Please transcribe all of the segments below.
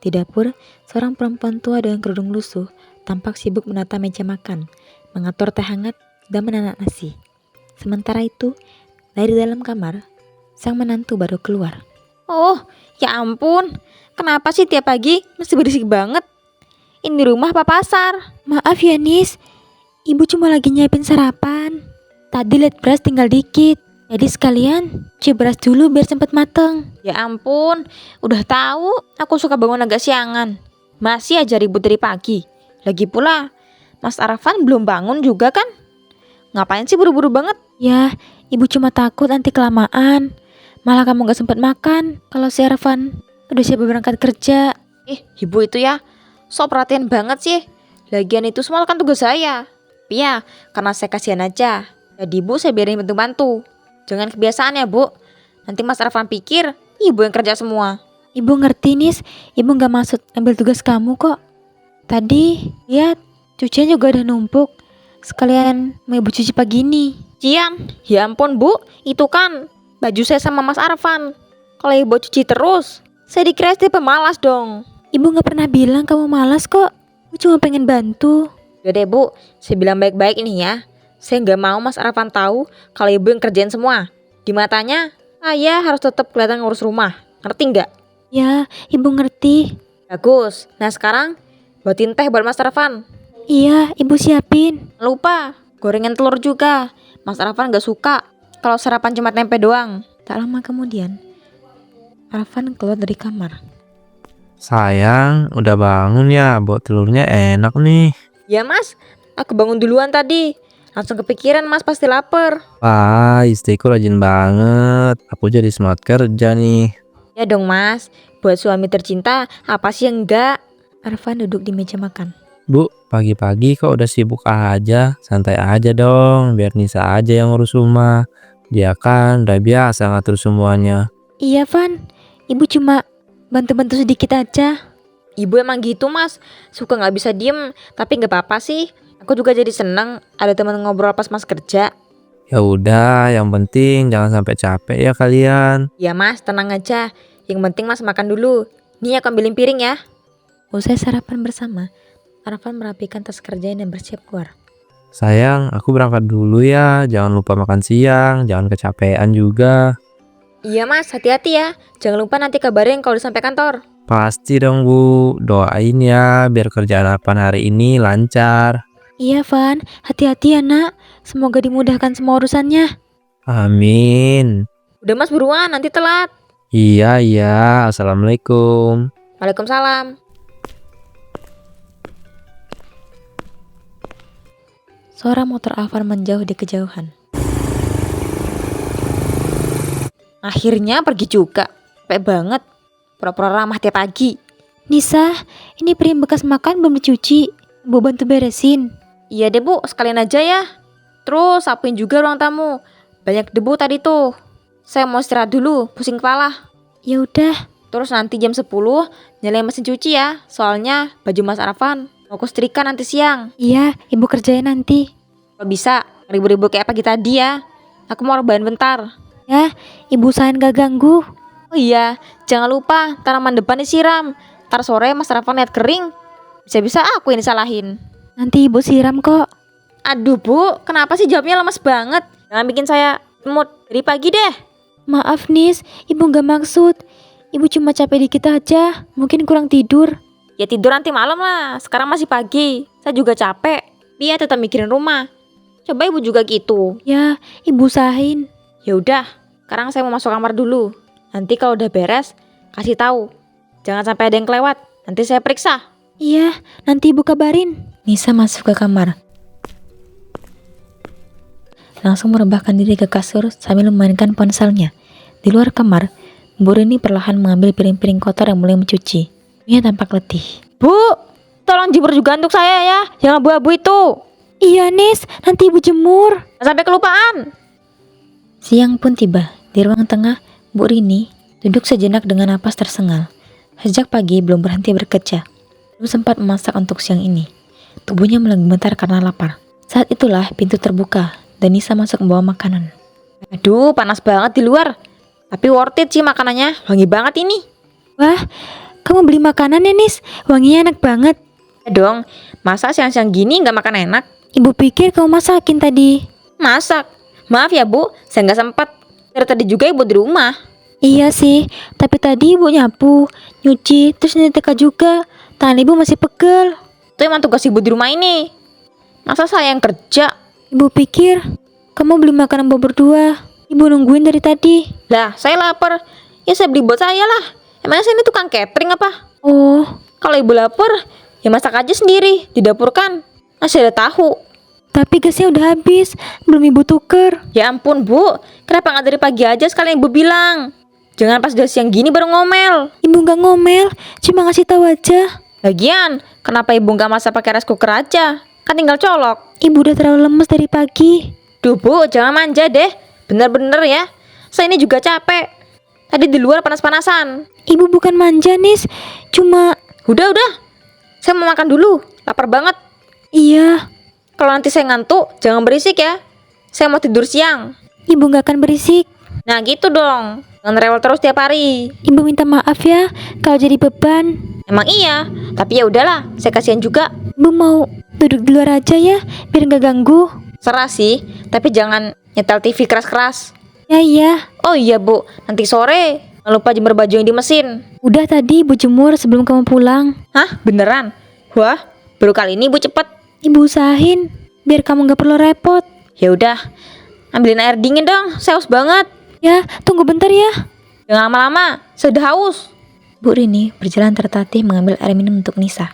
Di dapur, seorang perempuan tua dengan kerudung lusuh tampak sibuk menata meja makan, mengatur teh hangat, dan menanak nasi. Sementara itu, dari dalam kamar, sang menantu baru keluar. Oh, ya ampun. Kenapa sih tiap pagi mesti berisik banget? Ini rumah apa pasar? Maaf ya Nis, ibu cuma lagi nyiapin sarapan. Tadi lihat beras tinggal dikit, jadi sekalian cuci beras dulu biar cepet mateng. Ya ampun, udah tahu aku suka bangun agak siangan. Masih aja ribut dari pagi. Lagi pula, Mas Arfan belum bangun juga kan? Ngapain sih buru-buru banget? Ya, ibu cuma takut nanti kelamaan. Malah kamu gak sempat makan kalau si Arfan udah siap berangkat kerja. Ibu itu ya, sok perhatian banget sih. Lagian itu semua kan tugas saya. Tapi ya, karena saya kasihan aja. Jadi ibu saya biarin bantu-bantu. Jangan kebiasaan ya bu. Nanti Mas Arfan pikir ibu yang kerja semua. Ibu ngerti Nis, ibu gak maksud ambil tugas kamu kok. Tadi, lihat, cucian juga udah numpuk. Sekalian mau ibu cuci pagi ini. Cian, ya ampun bu, itu kan baju saya sama Mas Arfan. Kalau ibu cuci terus, saya dikira istri pemalas dong. Ibu gak pernah bilang kamu malas kok. Ibu cuma pengen bantu. Udah deh bu, saya bilang baik-baik ini ya. Saya nggak mau Mas Arfan tahu kalau ibu yang kerjain semua. Di matanya, saya harus tetap kelihatan ngurus rumah. Ngerti nggak? Ya, ibu ngerti. Bagus. Nah sekarang, buatin teh buat Mas Arfan. Iya, ibu siapin. Jangan lupa, gorengan telur juga. Mas Arfan nggak suka kalau sarapan cuma tempe doang. Tak lama kemudian, Arfan keluar dari kamar. Sayang, udah bangun ya, buat telurnya enak nih. Ya mas, aku bangun duluan tadi. Langsung kepikiran mas pasti lapar. Wah, istriku rajin banget. Aku jadi semangat kerja nih. Ya dong mas, buat suami tercinta apa sih yang enggak? Arfan duduk di meja makan. Bu, pagi-pagi kok udah sibuk aja? Santai aja dong, biar Nisa aja yang ngurus rumah. Dia kan udah biasa ngatur semuanya. Iya Van, ibu cuma bantu-bantu sedikit aja. Ibu emang gitu mas, suka gak bisa diem. Tapi gak apa-apa sih. Aku juga jadi seneng ada teman ngobrol pas mas kerja. Ya udah, yang penting jangan sampai capek ya kalian. Ya mas, tenang aja. Yang penting mas makan dulu. Nih aku ambilin piring ya. Usai sarapan bersama, Arfan merapikan tas kerjanya dan bersiap keluar. Sayang, aku berangkat dulu ya. Jangan lupa makan siang, jangan kecapean juga. Iya mas, hati-hati ya. Jangan lupa nanti kabarin kalau udah sampai kantor. Pasti dong Bu, doain ya biar kerjaan Arfan hari ini lancar. Iya Van, hati-hati ya nak. Semoga dimudahkan semua urusannya. Amin. Udah mas buruan, nanti telat. Iya, Assalamualaikum. Waalaikumsalam. Suara motor Arfan menjauh di kejauhan. Akhirnya pergi juga. Capek banget. Pura-pura ramah tiap pagi. Nisa, ini piring bekas makan belum dicuci. Ibu bantu beresin. Iya deh bu, sekalian aja ya. Terus sapuin juga ruang tamu. Banyak debu tadi tuh. Saya mau istirahat dulu, pusing kepala. Ya udah. Terus nanti jam 10 nyalain mesin cuci ya. Soalnya baju Mas Arfan mau aku setrika nanti siang. Iya, ibu kerjain nanti. Kalau bisa, ribu-ribu kayak pagi tadi ya. Aku mau rebahan bentar. Ya, ibu usahain gak ganggu. Oh iya, jangan lupa tanaman depan disiram. Ntar sore Mas Arfan lihat kering. Bisa-bisa aku yang disalahin. Nanti ibu siram kok. Aduh bu, kenapa sih jawabnya lemes banget? Jangan bikin saya mood dari pagi deh. Maaf Nis, ibu gak maksud. Ibu cuma capek dikit aja, mungkin kurang tidur. Ya tidur nanti malam lah, sekarang masih pagi. Saya juga capek. Dia tetap mikirin rumah. Coba ibu juga gitu. Ya, ibu usahain. Ya udah, sekarang saya mau masuk kamar dulu. Nanti kalau udah beres, kasih tahu. Jangan sampai ada yang kelewat. Nanti saya periksa. Iya, nanti ibu kabarin. Nisa masuk ke kamar. Langsung merebahkan diri ke kasur sambil memainkan ponselnya. Di luar kamar, Bu Rini perlahan mengambil piring-piring kotor yang mulai mencuci. Mia tampak letih. Bu, tolong jemur juga untuk saya ya. Jangan abu-abu itu. Iya Nis, nanti ibu jemur. Jangan sampai kelupaan. Siang pun tiba. Di ruang tengah, Bu Rini duduk sejenak dengan napas tersengal. Sejak pagi belum berhenti bekerja. Belum sempat memasak untuk siang ini. Tubuhnya mulai gemetar karena lapar. Saat itulah pintu terbuka dan Nisa masuk membawa makanan. Aduh, panas banget di luar. Tapi worth it sih makanannya. Wangi banget ini. Wah, kamu beli makanan ya Nis? Wanginya enak banget. Ya dong, masa siang-siang gini nggak makan enak? Ibu pikir kamu masakin tadi. Masak. Maaf ya Bu, saya nggak sempat. Dari tadi juga ibu di rumah. Iya sih, tapi tadi ibu nyapu, nyuci, terus nyetrika juga. Tangan ibu masih pegel. Itu emang tugas ibu di rumah ini. Masa saya yang kerja? Ibu pikir kamu beli makanan buat berdua. Ibu nungguin dari tadi. Lah, saya lapar. Ya saya beli buat saya lah. Emangnya saya ini tukang catering apa? Oh, Kalau ibu lapar, ya masak aja sendiri. Di dapur kan masih ada tahu. tapi gasnya udah habis, belum ibu tuker. Ya ampun Bu, kenapa nggak dari pagi aja sekalian ibu bilang? Jangan pas udah siang gini baru ngomel. Ibu nggak ngomel, cuma ngasih tahu aja. Lagian, kenapa ibu nggak masak pakai rice cooker aja? Kan tinggal colok. Ibu udah terlalu lemes dari pagi. Duh Bu, jangan manja deh. Bener-bener ya. Saya ini juga capek. Tadi di luar panas-panasan. Ibu bukan manja Nis, cuma Udah. Saya mau makan dulu. Lapar banget. iya. Kalau nanti saya ngantuk, jangan berisik ya. Saya mau tidur siang. Ibu nggak akan berisik. Nah gitu dong. Jangan rewel terus tiap hari. Ibu minta maaf ya kalau jadi beban. Emang iya, tapi ya udahlah. Saya kasihan juga. Ibu mau duduk di luar aja ya, biar nggak ganggu. Serah sih, tapi jangan nyetel TV keras-keras. Ya iya. Oh iya Bu, nanti sore jangan lupa jemur baju yang di mesin. Udah tadi ibu jemur sebelum kamu pulang. Hah? Beneran? Wah, baru kali ini ibu cepet. Ibu usahain biar kamu nggak perlu repot. Ya udah, ambilin air dingin dong. Saya haus banget. Ya, tunggu bentar ya. Jangan lama-lama, saya udah haus. Bu Rini berjalan tertatih mengambil air minum untuk Nisa.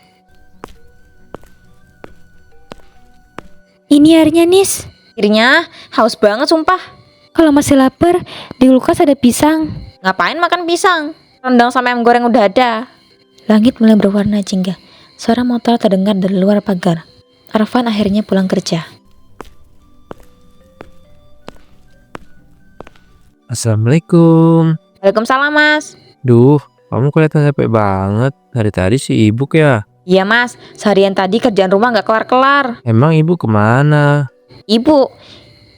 Ini airnya Nis. Akhirnya haus banget sumpah. Kalau masih lapar, di kulkas ada pisang. Ngapain makan pisang? Rendang sama ayam goreng udah ada. Langit mulai berwarna jingga. Suara motor terdengar dari luar pagar. Arfan akhirnya pulang kerja. Assalamualaikum. Waalaikumsalam Mas. Duh, kamu kelihatan capek banget. Dari tadi sibuk ya? Iya Mas, seharian tadi kerjaan rumah gak kelar-kelar. Emang ibu kemana? Ibu,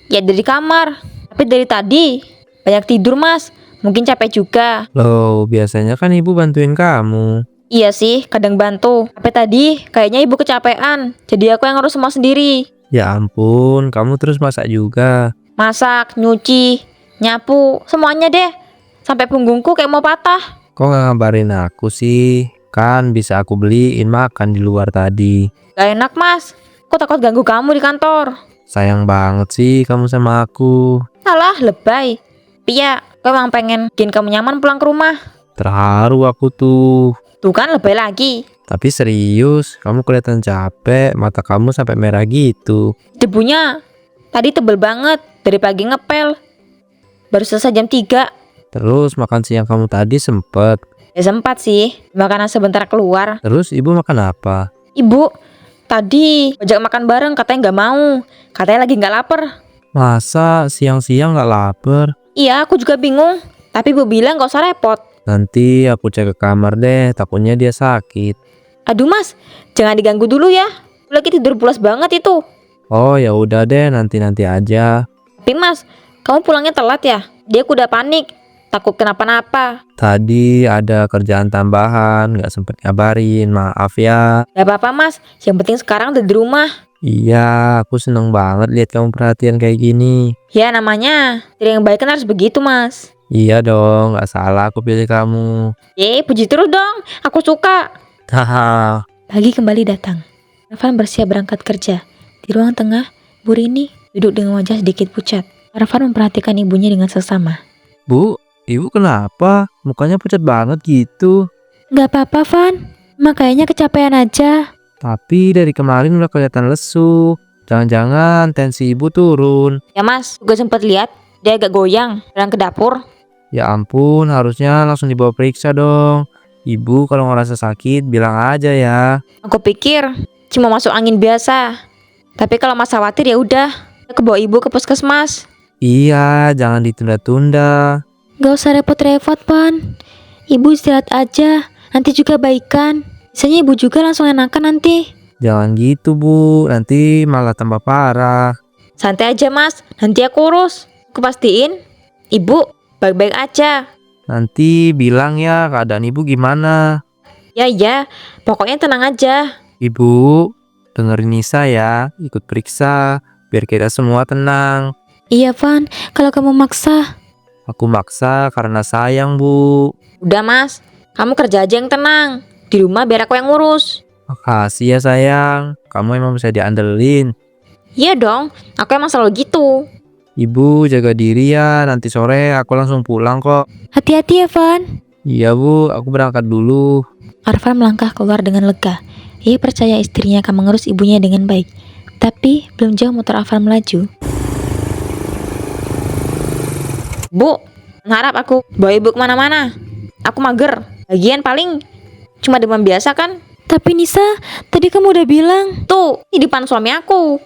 ya dari kamar. Tapi dari tadi banyak tidur Mas. Mungkin capek juga. Loh, biasanya kan ibu bantuin kamu. Iya sih, kadang bantu. Tapi tadi kayaknya ibu kecapean. Jadi aku yang ngurus semua sendiri. Ya ampun, kamu terus masak juga. Masak, nyuci, nyapu, semuanya deh. Sampai punggungku kayak mau patah. Kok nggak ngabarin aku sih? Kan bisa aku beliin makan di luar tadi. Gak enak Mas. Aku takut ganggu kamu di kantor. Sayang banget sih kamu sama aku. Alah, lebay. Pia, aku emang pengen bikin kamu nyaman pulang ke rumah. Terharu aku tuh. Tuh kan lebay lagi. Tapi serius, kamu kelihatan capek, mata kamu sampai merah gitu. Debunya tadi tebel banget. Dari pagi ngepel. Baru selesai jam 3. Terus makan siang kamu tadi sempet. Ya sempat sih. Makanan sebentar keluar. Terus ibu makan apa? Ibu tadi ajak makan bareng katanya gak mau. Katanya lagi gak lapar. Masa siang-siang nggak lapar? Iya aku juga bingung. Tapi ibu bilang gak usah repot. Nanti aku cek ke kamar deh, takutnya dia sakit. Aduh Mas, jangan diganggu dulu ya. Lagi tidur pulas banget itu. Oh ya udah deh, nanti aja. Tapi Mas, kamu pulangnya telat ya? Dia udah panik. Takut kenapa-napa. Tadi ada kerjaan tambahan, nggak sempet ngabarin, maaf ya. Gak apa-apa Mas, yang penting sekarang udah di rumah. Iya, aku seneng banget lihat kamu perhatian kayak gini. Ya namanya, istri yang baik kan harus begitu Mas. Iya dong, nggak salah aku pilih kamu. Puji terus dong, aku suka. Haha. Pagi kembali datang. Arfan bersiap berangkat kerja. Di ruang tengah, Bu Rini duduk dengan wajah sedikit pucat. Arfan memperhatikan ibunya dengan seksama. Bu, ibu kenapa? Mukanya pucat banget gitu. Gak apa-apa, Van. Makanya kecapean aja. Tapi dari kemarin udah kelihatan lesu. Jangan-jangan tensi ibu turun. Ya Mas, juga sempat lihat dia agak goyang jalan ke dapur. Ya ampun, harusnya langsung dibawa periksa dong. Ibu kalau ngerasa sakit bilang aja ya. Aku pikir cuma masuk angin biasa. Tapi kalau Mas khawatir ya udah, aku bawa ibu ke puskesmas. Iya, jangan ditunda-tunda. Gak usah repot-repot, Van. Ibu istirahat aja. Nanti juga baikan. Biasanya ibu juga langsung enakan nanti. Jangan gitu bu, nanti malah tambah parah. Santai aja Mas, nanti aku urus. Aku pastiin ibu baik-baik aja. Nanti bilang ya keadaan ibu gimana. Ya, pokoknya tenang aja. Ibu, dengerin Nisa ya, ikut periksa, biar kita semua tenang. Iya, Van. Kalau kamu maksa. Aku maksa karena sayang, Bu. Udah mas, kamu kerja aja yang tenang. Di rumah biar aku yang ngurus. Makasih ya sayang, kamu emang bisa diandelin. Iya dong, aku emang selalu gitu. Ibu jaga diri ya, nanti sore aku langsung pulang kok. Hati-hati ya, Van. Iya Bu, aku berangkat dulu. Arfan melangkah keluar dengan lega. Ia percaya istrinya akan mengurus ibunya dengan baik. Tapi belum jauh motor Arfan melaju. Bu, harap aku bawa ibu kemana-mana. Aku mager. Lagian paling cuma demam biasa kan. Tapi Nisa, tadi kamu udah bilang. Tuh, di depan suami aku.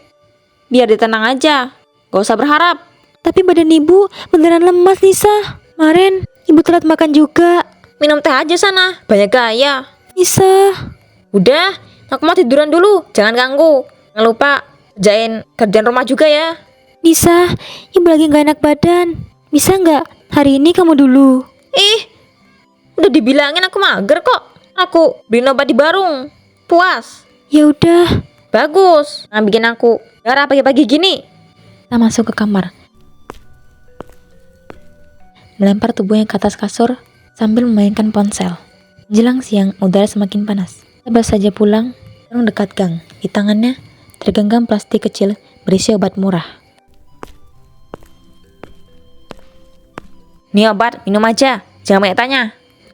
Biar dia tenang aja. Gak usah berharap. Tapi badan ibu beneran lemas, Nisa. Kemarin ibu telat makan juga. Minum teh aja sana. Banyak gaya. Nisa. Udah, aku mau tiduran dulu. Jangan ganggu. Jangan lupa kerjain kerjaan rumah juga ya. Nisa, ibu lagi gak enak badan. Bisa nggak hari ini kamu dulu? Ih, udah dibilangin aku mager kok. Aku beliin obat di Barung. Puas. Ya udah. Bagus. Jangan bikin aku darah pagi-pagi gini. Kita masuk ke kamar. Melempar tubuhnya ke atas kasur sambil memainkan ponsel. Jelang siang, udara semakin panas. Kita baru saja pulang, Barung dekat gang. Di tangannya tergenggam plastik kecil berisi obat murah. Nih obat, minum aja. Jangan banyak tanya.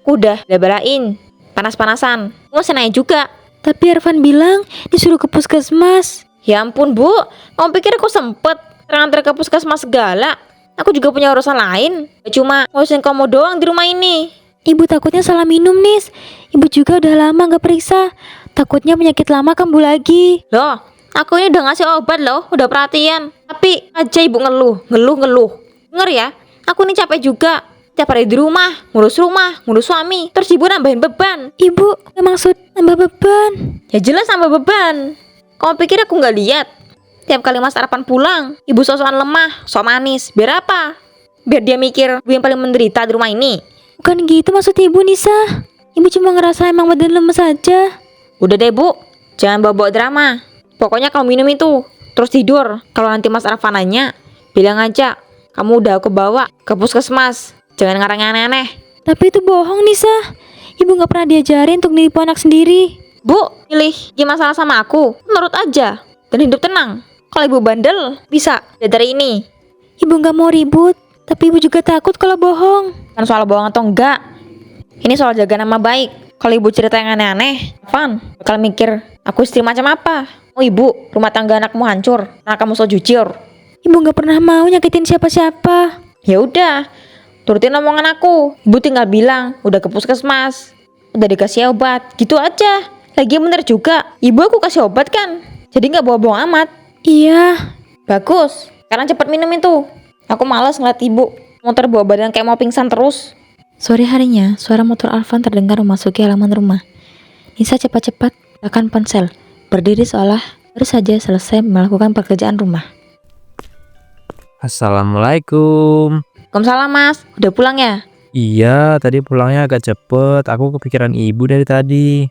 Aku udah belain. Panas-panasan. Mau senai juga. Tapi Arfan bilang disuruh ke puskesmas. Ya ampun bu, kamu pikir aku sempet terang-terang ke puskesmas segala? Aku juga punya urusan lain. Gak cuma ngurusin kamu doang di rumah ini. Ibu takutnya salah minum, Nis. Ibu juga udah lama gak periksa. Takutnya penyakit lama kambuh lagi. Loh, aku ini udah ngasih obat loh, udah perhatian. Tapi aja ibu ngeluh. Denger ya, aku ini capek juga. Tiap hari di rumah, ngurus suami. Terus ibu nambahin beban. Ibu gak maksud nambah beban. Ya jelas nambah beban. Kamu pikir aku gak lihat? Tiap kali Mas Arfan pulang, ibu sosokan lemah, sok manis. Biar apa? Biar dia mikir ibu yang paling menderita di rumah ini. Bukan gitu maksud ibu, Nisa. Ibu cuma ngerasa emang badan lemes aja. Udah deh bu, jangan bawa-bawa drama. Pokoknya kamu minum itu, terus tidur. Kalau nanti Mas Arfan nanya, bilang aja kamu udah aku bawa ke puskesmas. Jangan ngarang yang aneh-aneh. Tapi itu bohong, Nisa. Ibu gak pernah diajarin untuk nipu anak sendiri. Bu, pilih gimana masalah sama aku, menurut aja dan hidup tenang. Kalau ibu bandel, bisa dari ini. Ibu gak mau ribut, tapi ibu juga takut kalau bohong. Kan soal bohong atau enggak, ini soal jaga nama baik. Kalau ibu cerita yang aneh-aneh, Van bakal mikir aku istri macam apa. Oh ibu, rumah tangga anakmu hancur karena kamu so jujur. Ibu gak pernah mau nyakitin siapa-siapa. Ya udah, turutin omongan aku. Ibu tinggal bilang udah ke puskesmas, udah dikasih obat, gitu aja. Lagi bener juga, ibu aku kasih obat kan, jadi nggak bohong amat. Iya. Bagus, sekarang cepet minum itu. Aku malas ngeliat ibu muter bawa badan kayak mau pingsan terus. Sore harinya, suara motor Arfan terdengar memasuki halaman rumah. Nisa cepat-cepat tekan ponsel, berdiri seolah baru saja selesai melakukan pekerjaan rumah. Assalamualaikum. Waalaikumsalam mas, udah pulang ya? Iya, tadi pulangnya agak cepet. Aku kepikiran ibu dari tadi.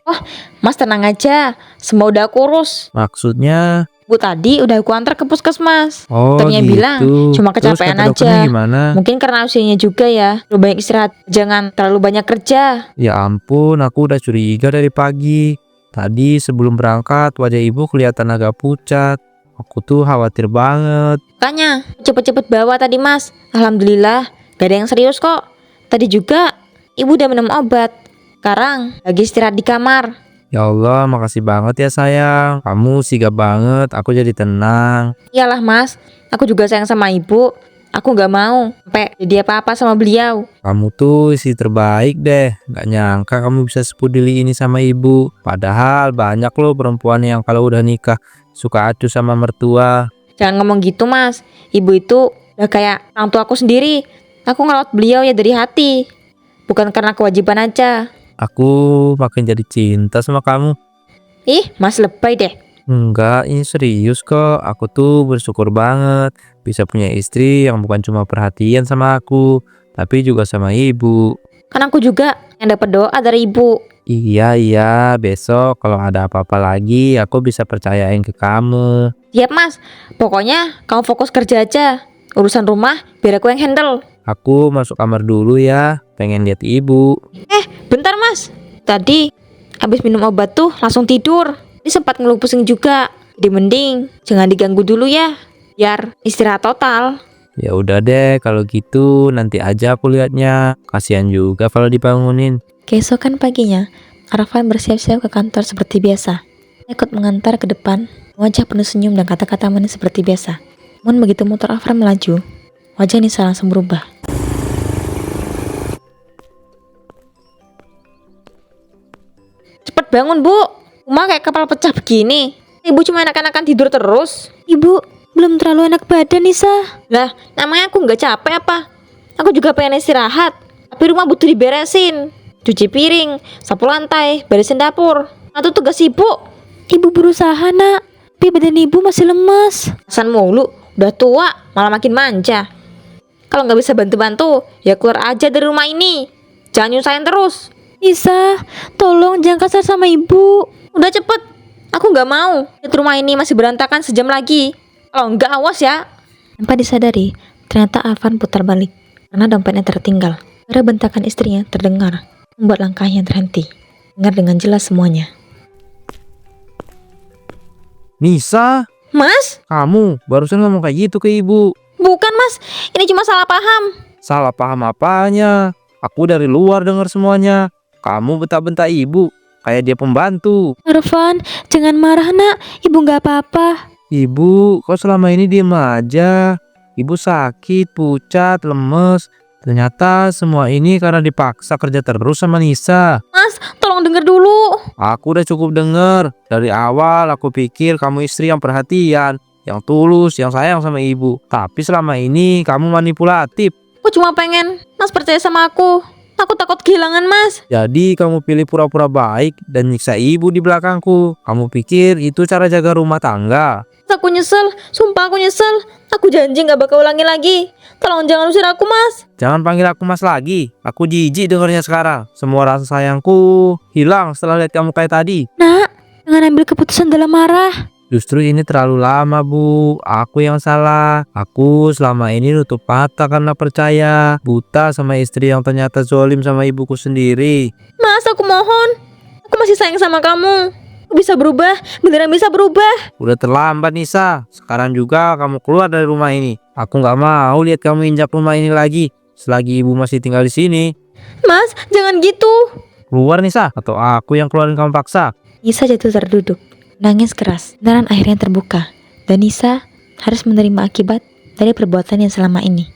Mas tenang aja, semua udah aku urus. Maksudnya, Bu tadi udah aku antar ke puskesmas. oh Dokternya gitu. bilang cuma Terus kecapean kata dokternya aja. gimana? Mungkin karena usianya juga ya, lebih banyak istirahat. Jangan terlalu banyak kerja. Ya ampun, aku udah curiga dari pagi. Tadi sebelum berangkat, wajah ibu kelihatan agak pucat. Aku tuh khawatir banget. Makanya cepet-cepet bawa tadi mas. Alhamdulillah, gak ada yang serius kok. Tadi juga ibu udah minum obat. Sekarang lagi istirahat di kamar. Ya Allah, makasih banget ya sayang. Kamu sigap banget, aku jadi tenang. Iyalah mas, aku juga sayang sama ibu. Aku gak mau sampai jadi apa-apa sama beliau. Kamu tuh istri terbaik deh. Gak nyangka kamu bisa sepeduli ini sama ibu. Padahal banyak loh perempuan yang kalau udah nikah suka acuh sama mertua. Jangan ngomong gitu mas. Ibu itu udah kayak orang tua aku sendiri. Aku ngerawat beliau ya dari hati, bukan karena kewajiban aja. Aku makin jadi cinta sama kamu. Ih, mas lebay deh. Enggak, ini serius kok. Aku tuh bersyukur banget bisa punya istri yang bukan cuma perhatian sama aku, tapi juga sama ibu. Kan aku juga yang dapat doa dari ibu. Iya, besok kalau ada apa-apa lagi aku bisa percayain ke kamu. Siap mas, pokoknya kamu fokus kerja aja. Urusan rumah biar aku yang handle. Aku masuk kamar dulu ya, pengen lihat ibu. Bentar mas, tadi habis minum obat tuh langsung tidur. Ini sempat ngeluh pusing juga. Jadi mending jangan diganggu dulu ya, biar istirahat total. Ya udah deh, kalau gitu nanti aja aku lihatnya. Kasihan juga kalau dibangunin. Keesokan paginya, Arfan bersiap-siap ke kantor seperti biasa. Saya ikut mengantar ke depan, wajah penuh senyum dan kata-kata manis seperti biasa. Namun begitu motor Arfan melaju, wajah Nisa langsung berubah. Cepet bangun bu, rumah kayak kapal pecah begini. Ibu cuma enak-enakan tidur terus. Ibu, belum terlalu enak badan Nisa. Lah, namanya aku nggak capek apa? Aku juga pengen istirahat. Tapi rumah butuh diberesin. Cuci piring, sapu lantai, beresin dapur. Nah, itu tugas ibu. Ibu berusaha nak, tapi badan ibu masih lemas. Pesan mulu, udah tua, malah makin manja. Kalau nggak bisa bantu-bantu, ya keluar aja dari rumah ini. Jangan nyusahin terus. Nisa, tolong jangan kasar sama ibu. Udah cepet, aku nggak mau. Lihat rumah ini masih berantakan sejam lagi. Kalau nggak awas ya. Tanpa disadari, ternyata Arfan putar balik karena dompetnya tertinggal. Suara bentakan istrinya terdengar, membuat langkahnya terhenti. Dengar dengan jelas semuanya. Nisa, Mas, kamu barusan ngomong kayak gitu ke ibu. bukan mas, ini cuma salah paham. Salah paham apanya? Aku dari luar dengar semuanya. Kamu bentak-bentak ibu, kayak dia pembantu. Arfan, jangan marah nak, ibu nggak apa-apa. Ibu, kok selama ini diem aja? Ibu sakit, pucat, lemes. Ternyata semua ini karena dipaksa kerja terus sama Nisa. Mas, tolong denger dulu. Aku udah cukup denger. Dari awal aku pikir kamu istri yang perhatian, yang tulus, yang sayang sama ibu. Tapi selama ini kamu manipulatif. Aku cuma pengen mas percaya sama aku. Aku takut kehilangan mas. Jadi kamu pilih pura-pura baik dan nyiksa ibu di belakangku. Kamu pikir itu cara jaga rumah tangga? Aku nyesel, sumpah aku nyesel. Aku janji gak bakal ulangi lagi. Tolong jangan usir aku mas. Jangan panggil aku mas lagi. Aku jijik dengarnya sekarang. Semua rasa sayangku hilang setelah lihat kamu kayak tadi. Nak, jangan ambil keputusan dalam marah. Justru ini terlalu lama bu. Aku yang salah. Aku selama ini nutup mata karena percaya. Buta sama istri yang ternyata zolim sama ibuku sendiri. Mas, aku mohon. Aku masih sayang sama kamu. Aku bisa berubah, beneran bisa berubah. Udah terlambat Nisa. Sekarang juga kamu keluar dari rumah ini. Aku nggak mau lihat kamu injak rumah ini lagi. Selagi ibu masih tinggal di sini. Mas, jangan gitu. Keluar Nisa, atau aku yang keluarin kamu paksa. Nisa jatuh terduduk, nangis keras. Benaran akhirnya terbuka, dan Nisa harus menerima akibat dari perbuatan yang selama ini.